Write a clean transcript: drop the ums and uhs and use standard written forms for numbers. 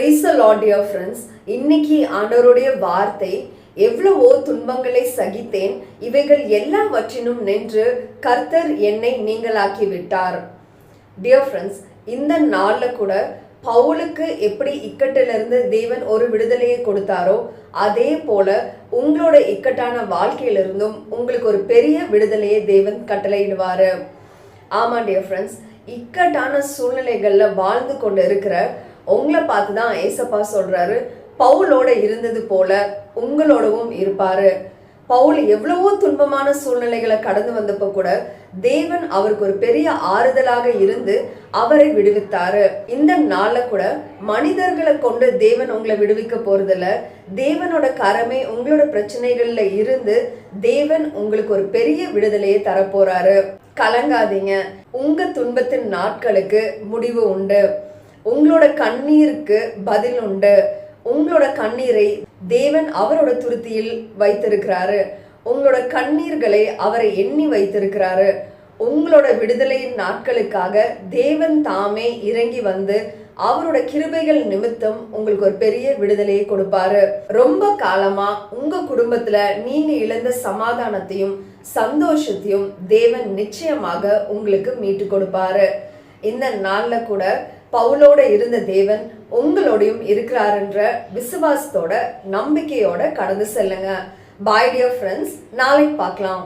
Praise the Lord, dear friends. இன்னைக்கு ஆண்டவருடைய வார்த்தை, எவ்வளவோ துன்பங்களை சகித்தேன், இவைகள் எல்லாவற்றினும் நின்று கர்த்தர் என்னை நீங்களாக்கி விட்டார். Dear friends, இந்த நாள்ல கூட பவுலுக்கு எப்படி இக்கட்டிலிருந்து தேவன் ஒரு விடுதலையை கொடுத்தாரோ அதே போல உங்களோட இக்கட்டான வாழ்க்கையிலிருந்தும் உங்களுக்கு ஒரு பெரிய விடுதலையை தேவன் கட்டளையிடுவாரு. ஆமா டியர் ஃப்ரெண்ட்ஸ், இக்கட்டான சூழ்நிலைகள்ல வாழ்ந்து கொண்டு இருக்கிற உங்களை பார்த்து தான் ஏசப்பா சொல்றாரு, பவுலோட இருந்தது போல உங்களோடவும் இருப்பாரு. பவுல் எவ்வளவோ துன்பமான சூழ்நிலைகளை கடந்து வந்தப்போ கூட தேவன் அவருக்கு ஒரு பெரிய ஆறுதலாக இருந்து அவரை விடுவித்தாரு. இந்த நாள்ல கூட மனிதர்களை கொண்டு தேவன் உங்களை விடுவிக்க போறதில்ல. தேவனோட கரமே உங்களோட பிரச்சனைகள்ல இருந்து தேவன் உங்களுக்கு ஒரு பெரிய விடுதலையை தரப்போறாரு. கலங்காதீங்க, உங்க துன்பத்தின் நாட்களுக்கு முடிவு உண்டு. உங்களோட கண்ணீருக்கு பதில் உண்டு. உங்களோட கண்ணீரை தேவன் அவரோட துருத்தியில் வைத்திருக்கிறாரு. உங்களோட கண்ணீர்களை அவரை எண்ணி வைத்திருக்கிறாரு. உங்களோட விடுதலையின் நாட்களுக்காக தேவன் தாமே இறங்கி வந்து அவரோட கிருபைகள் நிமித்தம் உங்களுக்கு ஒரு பெரிய விடுதலையை கொடுப்பாரு. ரொம்ப காலமா உங்க குடும்பத்துல நீங்க இழந்த சமாதானத்தையும் சந்தோஷத்தையும் தேவன் நிச்சயமாக உங்களுக்கு மீட்டு கொடுப்பாரு. இந்த நாள்ல கூட பவுலோட இருந்த தேவன் உங்களோடையும் இருக்கிறாருன்ற விசுவாசத்தோட நம்பிக்கையோட கடந்து செல்லுங்க. பாய் டியர் ஃப்ரெண்ட்ஸ், நாளைக்கு பார்க்கலாம்.